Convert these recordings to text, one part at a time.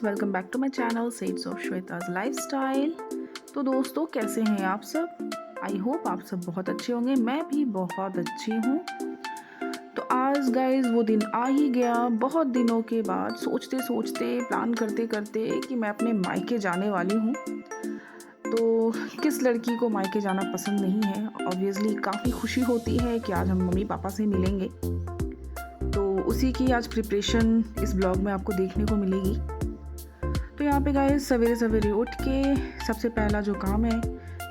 Welcome back to my channel shades of Shweta's lifestyle. तो दोस्तों, कैसे हैं आप सब? आई होप आप सब बहुत अच्छे होंगे। मैं भी बहुत अच्छी हूँ। तो आज गाइज वो दिन आ ही गया, बहुत दिनों के बाद, सोचते सोचते प्लान करते करते कि मैं अपने मायके जाने वाली हूँ। तो किस लड़की को मायके जाना पसंद नहीं है? ऑब्वियसली काफ़ी खुशी होती है कि आज हम मम्मी पापा से मिलेंगे। तो उसी की आज प्रिपरेशन इस ब्लॉग में आपको देखने को मिलेगी। तो यहाँ पे गाइस सवेरे सवेरे उठ के सबसे पहला जो काम है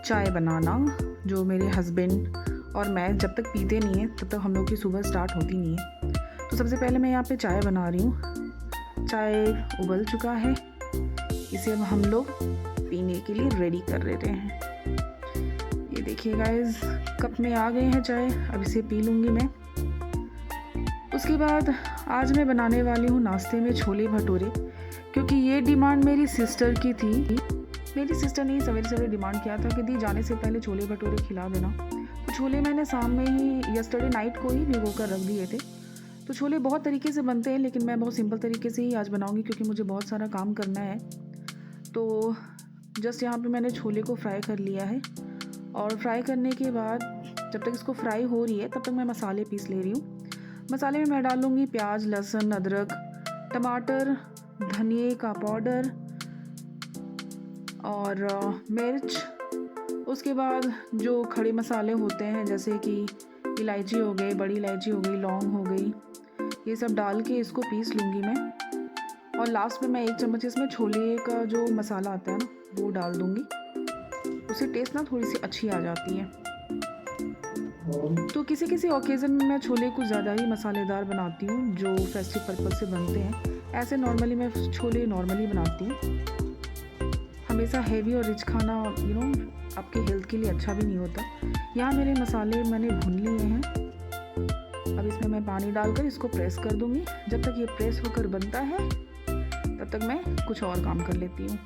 चाय बनाना, जो मेरे हस्बैंड और मैं जब तक पीते नहीं हैं तब तक हम लोग की सुबह स्टार्ट होती नहीं है। तो सबसे पहले मैं यहाँ पे चाय बना रही हूँ। चाय उबल चुका है, इसे अब हम लोग पीने के लिए रेडी कर लेते हैं। ये देखिए गाइस, कप में आ गए हैं चाय, अब इसे पी लूँगी मैं। उसके बाद आज मैं बनाने वाली हूँ नाश्ते में छोले भटूरे, क्योंकि ये डिमांड मेरी सिस्टर की थी। मेरी सिस्टर ने सवेरे सवेरे डिमांड किया था कि दी जाने से पहले छोले भटूरे खिला देना। तो छोले मैंने शाम में ही यस्टरडे नाइट को ही भिगो कर रख दिए थे। तो छोले बहुत तरीके से बनते हैं, लेकिन मैं बहुत सिंपल तरीके से ही आज बनाऊँगी क्योंकि मुझे बहुत सारा काम करना है। तो जस्ट यहाँ पे मैंने छोले को फ्राई कर लिया है, और फ्राई करने के बाद जब तक इसको फ्राई हो रही है तब तक मैं मसाले पीस ले रही हूँ। मसाले में मैं डालूँगी प्याज, लहसुन, अदरक, टमाटर, धनिए का पाउडर और मिर्च। उसके बाद जो खड़े मसाले होते हैं जैसे कि इलायची हो गई, बड़ी इलायची हो गई, लौंग हो गई, ये सब डाल के इसको पीस लूँगी मैं। और लास्ट में मैं 1 चम्मच इसमें छोले का जो मसाला आता है ना वो डाल दूँगी। उससे टेस्ट ना थोड़ी सी अच्छी आ जाती है। तो किसी किसी ओकेज़न में मैं छोले कुछ ज़्यादा ही मसालेदार बनाती हूँ जो फेस्टिव पर्पज़ से बनते हैं। ऐसे नॉर्मली मैं छोले नॉर्मली बनाती हूँ। हमेशा हेवी और रिच खाना आपके हेल्थ के लिए अच्छा भी नहीं होता। यहाँ मेरे मसाले मैंने भून लिए हैं। अब इसमें मैं पानी डालकर इसको प्रेस कर दूँगी। जब तक ये प्रेस होकर बनता है तब तक मैं कुछ और काम कर लेती हूँ।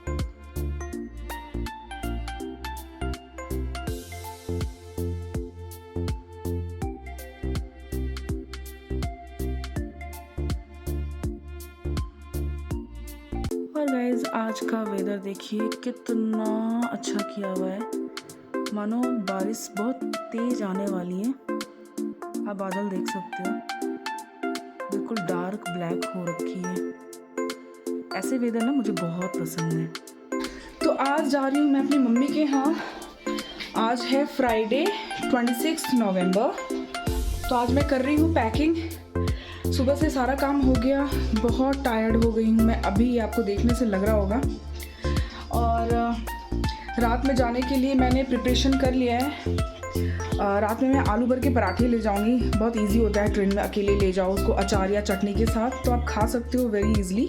और गाइज आज का वेदर देखिए कितना अच्छा किया हुआ है, मानो बारिश बहुत तेज आने वाली है। आप बादल देख सकते हो, बिल्कुल डार्क ब्लैक हो रखी है। ऐसे वेदर ना मुझे बहुत पसंद है। तो आज जा रही हूँ मैं अपनी मम्मी के यहाँ। आज है फ्राइडे 26 नवंबर। तो आज मैं कर रही हूँ पैकिंग। सुबह से सारा काम हो गया, बहुत टायर्ड हो गई हूँ मैं अभी, आपको देखने से लग रहा होगा। और रात में जाने के लिए मैंने प्रिपरेशन कर लिया है। रात में मैं आलू भर के पराठे ले जाऊँगी। बहुत इजी होता है, ट्रेन में अकेले ले जाओ उसको अचार या चटनी के साथ, तो आप खा सकते हो वेरी इजीली।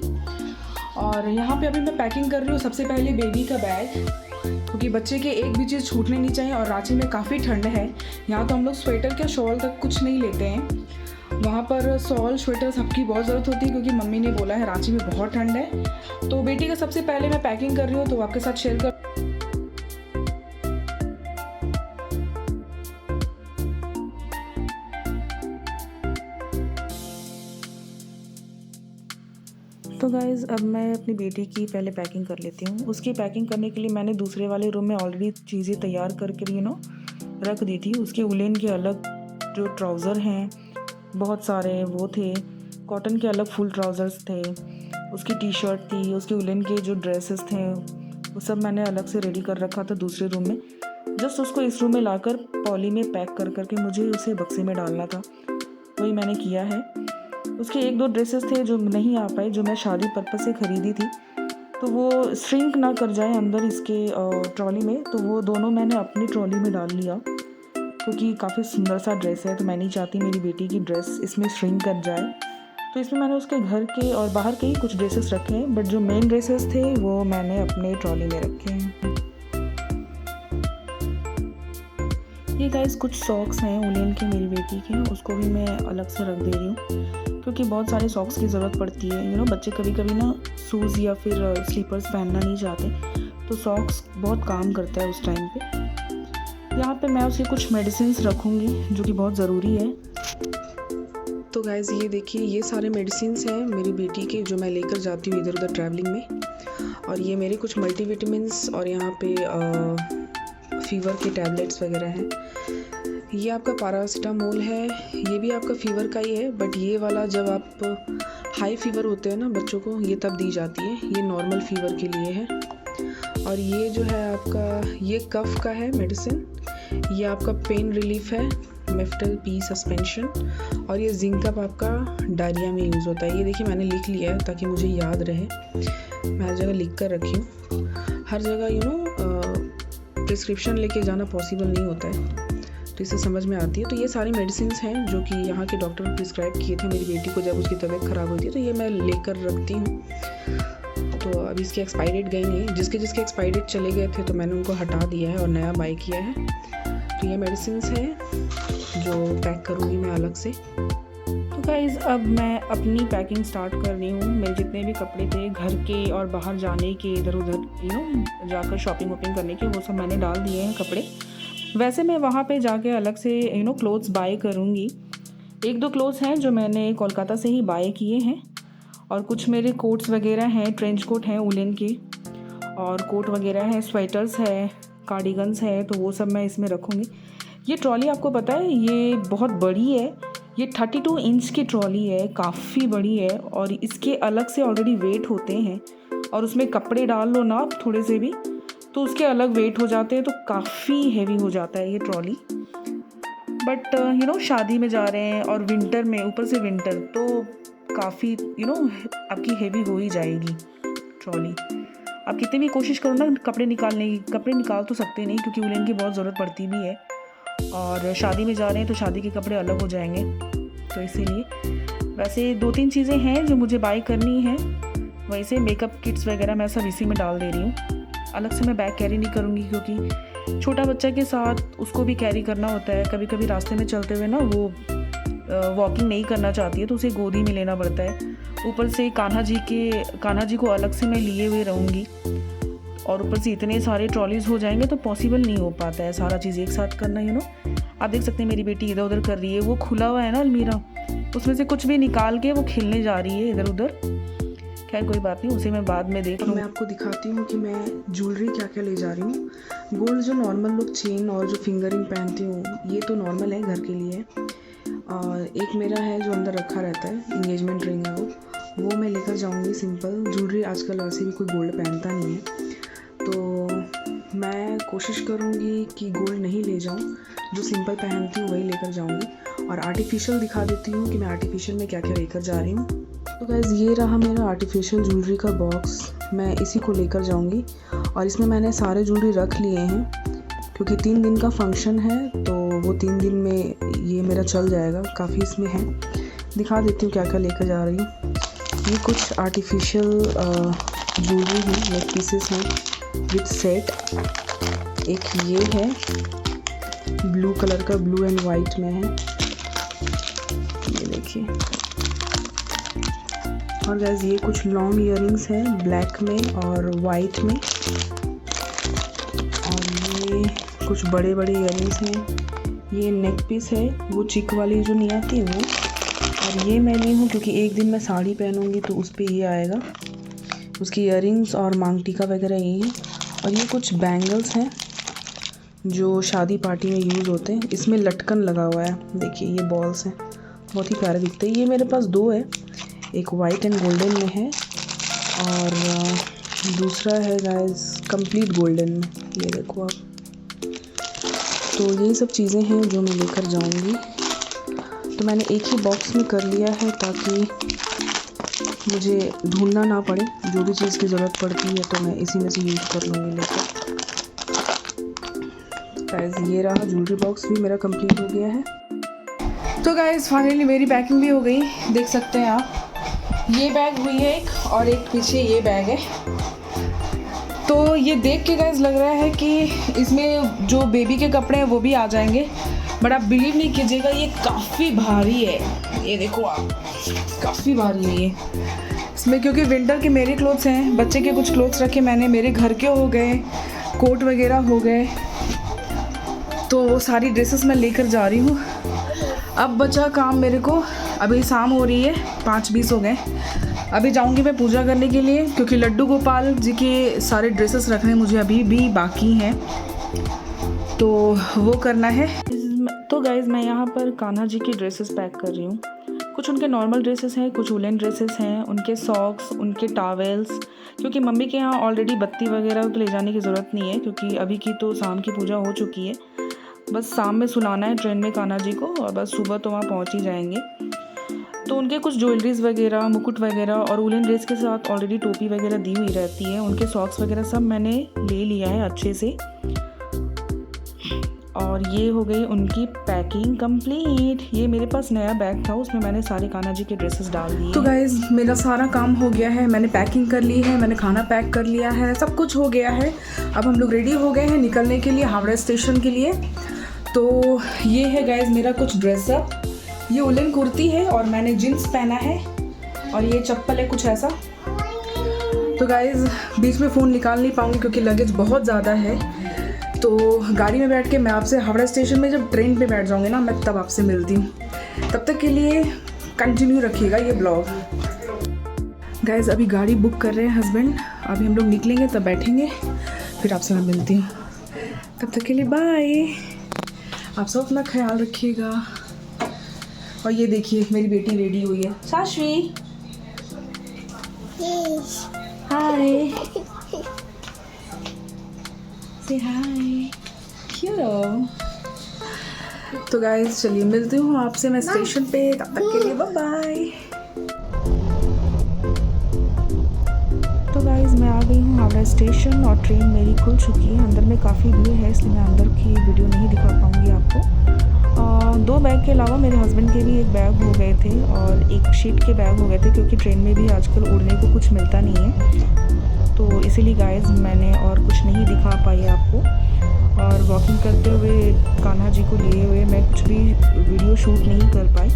और यहाँ पे अभी मैं पैकिंग कर रही हूँ। सबसे पहले बेबी का बैग, क्योंकि बच्चे के एक भी चीज़ छूटनी नहीं चाहिए। और रांची में काफ़ी ठंड है, यहाँ तो हम लोग स्वेटर क्या शॉल तक कुछ नहीं लेते हैं। वहाँ पर शॉल स्वेटर सबकी बहुत ज़रूरत होती है, क्योंकि मम्मी ने बोला है रांची में बहुत ठंड है। तो बेटी का सबसे पहले मैं पैकिंग कर रही हूँ, तो आपके साथ शेयर कर। तो गाइज़ अब मैं अपनी बेटी की पहले पैकिंग कर लेती हूँ। उसकी पैकिंग करने के लिए मैंने दूसरे वाले रूम में ऑलरेडी चीज़ें तैयार करके रख दी थी। उसके उलेन के अलग जो ट्राउज़र हैं बहुत सारे वो थे, कॉटन के अलग फुल ट्राउज़र्स थे, उसकी टी शर्ट थी, उसके उलेन के जो ड्रेसेस थे वो सब मैंने अलग से रेडी कर रखा था दूसरे रूम में। जस्ट उसको इस रूम में लाकर पॉली में पैक कर करके मुझे उसे बक्से में डालना था, वही मैंने किया है। उसके 1-2 ड्रेसेस थे जो नहीं आ पाए, जो मैं शादी पर्पज़ से ख़रीदी थी, तो वो श्रिंक ना कर जाए अंदर इसके ट्रॉली में, तो वो दोनों मैंने अपनी ट्रॉली में डाल लिया, क्योंकि काफ़ी सुंदर सा ड्रेस है। तो मैं नहीं चाहती मेरी बेटी की ड्रेस इसमें श्रिंक कर जाए। तो इसमें मैंने उसके घर के और बाहर के ही कुछ ड्रेसेस रखे हैं, बट जो मेन ड्रेसेस थे वो मैंने अपने ट्रॉली में रखे हैं। ये गाइस कुछ सॉक्स हैं उलेन के मेरी बेटी के, उसको भी मैं अलग से रख दे रही हूँ, क्योंकि बहुत सारे सॉक्स की ज़रूरत पड़ती है। बच्चे कभी कभी ना शूज़ या फिर स्लीपर्स पहनना नहीं चाहते, तो सॉक्स बहुत काम करता है उस टाइम पे। यहाँ पे मैं उसकी कुछ मेडिसिन्स रखूँगी जो कि बहुत ज़रूरी है। तो गाइज़ ये देखिए, ये सारे मेडिसिन्स हैं मेरी बेटी के जो मैं लेकर जाती हूँ इधर उधर ट्रैवलिंग में। और ये मेरे कुछ मल्टीविटामिन्स और यहाँ पे फ़ीवर के टैबलेट्स वगैरह हैं। ये आपका पैरासिटामोल है, ये भी आपका फ़ीवर का ही है, बट ये वाला जब आप हाई फ़ीवर होते हैं ना बच्चों को, ये तब दी जाती है। ये नॉर्मल फ़ीवर के लिए है। और ये जो है आपका, ये कफ़ का है मेडिसिन। ये आपका पेन रिलीफ है, मेफ्टल पी सस्पेंशन। और ये जिंक अप आपका डायरिया में यूज़ होता है। ये देखिए मैंने लिख लिया है ताकि मुझे याद रहे, मैं हर जगह लिख कर रखी हूँ। हर जगह प्रिस्क्रिप्शन लेके जाना पॉसिबल नहीं होता है, तो इससे समझ में आती है। तो ये सारी मेडिसिन्स हैं जो कि यहाँ के डॉक्टर ने प्रिस्क्राइब किए थे मेरी बेटी को जब उसकी तबीयत ख़राब होती है, तो ये मैं लेकर रखती हूँ। तो अभी इसकी एक्सपायरी डेट गई नहीं है, जिसके एक्सपायरी डेट चले गए थे तो मैंने उनको हटा दिया है और नया बाय किया है। तो ये मेडिसिन्स हैं जो पैक करूँगी मैं अलग से। तो गाइज़ अब मैं अपनी पैकिंग स्टार्ट कर रही हूँ। मेरे जितने भी कपड़े थे घर के और बाहर जाने के, इधर उधर जाकर शॉपिंग वॉपिंग करने के, वो सब मैंने डाल दिए हैं कपड़े। वैसे मैं वहाँ पे जाके अलग से क्लोथ्स बाय करूँगी। 1-2 क्लोथ्स हैं जो मैंने कोलकाता से ही बाय किए हैं, और कुछ मेरे कोट्स वगैरह हैं, ट्रेंच कोट हैं उलन के, और कोट वगैरह हैं, स्वेटर्स है, कार्डिगन्स है, तो वो सब मैं इसमें रखूँगी। ये ट्रॉली आपको पता है ये बहुत बड़ी है, ये 32 इंच की ट्रॉली है, काफ़ी बड़ी है। और इसके अलग से ऑलरेडी वेट होते हैं, और उसमें कपड़े डाल लो ना आप थोड़े से भी तो उसके अलग वेट हो जाते हैं, तो काफ़ी हेवी हो जाता है ये ट्रॉली। बट शादी में जा रहे हैं और विंटर में, ऊपर से विंटर, तो काफ़ी आपकी हेवी हो ही जाएगी ट्रॉली। आप कितनी भी कोशिश करो ना कपड़े निकालने की, कपड़े निकाल तो सकते नहीं क्योंकि उलन की बहुत ज़रूरत पड़ती भी है, और शादी में जा रहे हैं तो शादी के कपड़े अलग हो जाएंगे, तो इसीलिए। वैसे 2-3 चीज़ें हैं जो मुझे बाय करनी है, वैसे मेकअप किट्स वगैरह मैं सब इसी में डाल दे रही हूँ। अलग से मैं बैग कैरी नहीं करूँगी क्योंकि छोटा बच्चा के साथ उसको भी कैरी करना होता है। कभी कभी रास्ते में चलते हुए ना वो वॉकिंग नहीं करना चाहती है, तो उसे गोदी में लेना पड़ता है। ऊपर से कान्हा जी को अलग से मैं लिए हुए रहूँगी, और ऊपर से इतने सारे ट्रॉलीज़ हो जाएंगे तो पॉसिबल नहीं हो पाता है सारा चीज़ एक साथ करना। आप देख सकते हैं मेरी बेटी इधर उधर कर रही है, वो खुला हुआ है ना अलमीरा, उसमें से कुछ भी निकाल के वो खेलने जा रही है इधर उधर। खैर कोई बात नहीं, उसे मैं बाद में देख लूँ। मैं आपको दिखाती हूँ कि मैं ज्वेलरी क्या क्या ले जा रही हूँ। गोल्ड जो नॉर्मल लोग चेन और जो फिंगरिंग पहनती हूँ ये तो नॉर्मल है, घर के लिए। और एक मेरा है जो अंदर रखा रहता है, इंगेजमेंट रिंग है वो मैं लेकर जाऊँगी। सिंपल ज्वेलरी आजकल वैसे भी कोई गोल्ड पहनता नहीं है, तो मैं कोशिश करूँगी कि गोल्ड नहीं ले जाऊँ, जो सिंपल पहनती हूँ वही लेकर जाऊँगी। और आर्टिफिशियल दिखा देती हूँ कि मैं आर्टिफिशियल में क्या क्या लेकर जा रही हूँ। तो गाइज़ ये रहा मेरा आर्टिफिशियल ज्वेलरी का बॉक्स, मैं इसी को लेकर जाऊँगी। और इसमें मैंने सारे ज्वेलरी रख लिए हैं क्योंकि 3 दिन का फंक्शन है, तो वो 3 दिन में ये मेरा चल जाएगा, काफ़ी इसमें है। दिखा देती हूँ क्या क्या लेकर जा रही हूँ। ये कुछ आर्टिफिशियल ज्वेलरी है, नेक पीसेस हैं विथ सेट। एक ये है ब्लू कलर का, ब्लू एंड वाइट में है, ये देखिए। और गाइस ये कुछ लॉन्ग इयररिंग्स हैं ब्लैक में और वाइट में। और ये कुछ बड़े बड़े इयररिंग्स हैं। ये नेक पीस है, वो चिक वाली जो नहीं आती है वो। और ये मैं ली हूँ क्योंकि एक दिन मैं साड़ी पहनूंगी तो उस पर ये आएगा। उसकी इयररिंग्स और मांग टीका वगैरह यही है। और ये कुछ बैंगल्स हैं जो शादी पार्टी में यूज़ होते हैं। इसमें लटकन लगा हुआ है, देखिए ये बॉल्स हैं, बहुत ही प्यारे दिखते हैं। ये मेरे पास 2 है, एक वाइट एंड गोल्डन में है और दूसरा है गाइस कंप्लीट गोल्डन में, ये देखो आप। तो यही सब चीज़ें हैं जो मैं लेकर जाऊंगी। तो मैंने एक ही बॉक्स में कर लिया है ताकि मुझे ढूंढना ना पड़े, जो भी चीज़ की ज़रूरत पड़ती है तो मैं इसी में से यूज़ कर लूँगी लेकर। गाइस ये रहा ज्वेलरी बॉक्स भी मेरा कंप्लीट हो गया है। तो गाइस फाइनली मेरी पैकिंग भी हो गई, देख सकते हैं आप। ये बैग हुई है एक, और एक पीछे ये बैग है। तो ये देख के गाइस लग रहा है कि इसमें जो बेबी के कपड़े हैं वो भी आ जाएंगे, बट आप बिलीव नहीं कीजिएगा ये काफ़ी भारी है। ये देखो आप, काफ़ी भारी है ये इसमें, क्योंकि विंटर के मेरे क्लोथ्स हैं, बच्चे के कुछ क्लोथ्स रखे मैंने, मेरे घर के हो गए, कोट वगैरह हो गए, तो सारी ड्रेसेस मैं लेकर जा रही हूँ। अब बचा काम मेरे को अभी शाम हो रही है, 5:20 हो गए। अभी जाऊंगी मैं पूजा करने के लिए, क्योंकि लड्डू गोपाल जी के सारे ड्रेसेस रखने मुझे अभी भी बाकी हैं, तो वो करना है। तो गाइज़ मैं यहाँ पर कान्हा जी की ड्रेसेस पैक कर रही हूँ। कुछ उनके नॉर्मल ड्रेसेस हैं, कुछ वुलन ड्रेसेस हैं, उनके सॉक्स, उनके टॉवेल्स, क्योंकि मम्मी के यहाँ ऑलरेडी बत्ती वगैरह तो ले जाने की ज़रूरत नहीं है, क्योंकि अभी की तो शाम की पूजा हो चुकी है। बस शाम में सुलाना है ट्रेन में कान्हा जी को, और बस सुबह तो वहाँ पहुँच ही जाएंगे। तो उनके कुछ ज्वेलरीज वगैरह, मुकुट वगैरह, और वुलन ड्रेस के साथ ऑलरेडी टोपी वगैरह दी हुई रहती है। उनके सॉक्स वगैरह सब मैंने ले लिया है अच्छे से। और ये हो गई उनकी पैकिंग कंप्लीट। ये मेरे पास नया बैग था, उसमें मैंने सारे कान्हा जी के ड्रेसेस डाल दिए। तो गाइज़ मेरा सारा काम हो गया है, मैंने पैकिंग कर ली है, मैंने खाना पैक कर लिया है, सब कुछ हो गया है। अब हम लोग रेडी हो गए हैं निकलने के लिए हावड़ा स्टेशन के लिए। तो ये है गाइज़ मेरा कुछ ड्रेसअप। ये वुलन कुर्ती है और मैंने जीन्स पहना है, और ये चप्पल है कुछ ऐसा। तो गाइज़ बीच में फ़ोन निकाल नहीं पाऊँगी क्योंकि लगेज बहुत ज़्यादा है। तो गाड़ी में बैठ के मैं आपसे हावड़ा स्टेशन में जब ट्रेन पे बैठ जाऊँगी ना, मैं तब आपसे मिलती हूँ। तब तक के लिए कंटिन्यू रखिएगा ये ब्लॉग। गाइज़ अभी गाड़ी बुक कर रहे हैं हस्बैंड, अभी हम लोग निकलेंगे तब बैठेंगे, फिर आपसे मैं मिलती हूँ। तब तक के लिए बाय। आप सब अपना ख्याल रखिएगा। और ये देखिए मेरी बेटी रेडी हुई है। साश्वी हाय, से हाय, क्यों? तो गाइस चलिए मिलती हूँ आपसे मैं स्टेशन पे, तब तक के लिए बाय बाय। तो गाइस मैं आ गई हूँ हावड़ा स्टेशन और ट्रेन मेरी खुल चुकी है। अंदर में काफ़ी भीड़ है, इसलिए मैं अंदर की वीडियो नहीं दिखा पाऊँगी आपको। 2 बैग के अलावा मेरे हस्बैंड के भी एक बैग हो गए थे और एक शीट के बैग हो गए थे, क्योंकि ट्रेन में भी आजकल उड़ने को कुछ मिलता नहीं है, तो इसीलिए गाइस मैंने और कुछ नहीं दिखा पाई आपको। और वॉकिंग करते हुए कान्हा जी को लिए हुए मैं कुछ भी वीडियो शूट नहीं कर पाई।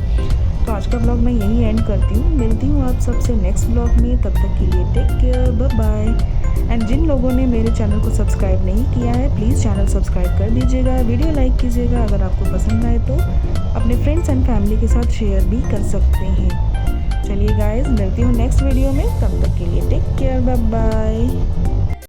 तो आज का ब्लॉग मैं यहीं एंड करती हूँ। मिलती हूँ आप सबसे नेक्स्ट ब्लॉग में, तब तक के लिए take care, bye bye. And जिन लोगों ने मेरे चैनल को सब्सक्राइब नहीं किया है, प्लीज़ चैनल सब्सक्राइब कर दीजिएगा, वीडियो लाइक कीजिएगा। अगर आपको पसंद आए तो अपने फ्रेंड्स एंड फैमिली के साथ शेयर भी कर सकते हैं। चलिए गाइस मिलती हूँ नेक्स्ट वीडियो में, तब तक के लिए टेक केयर, बाय बाय।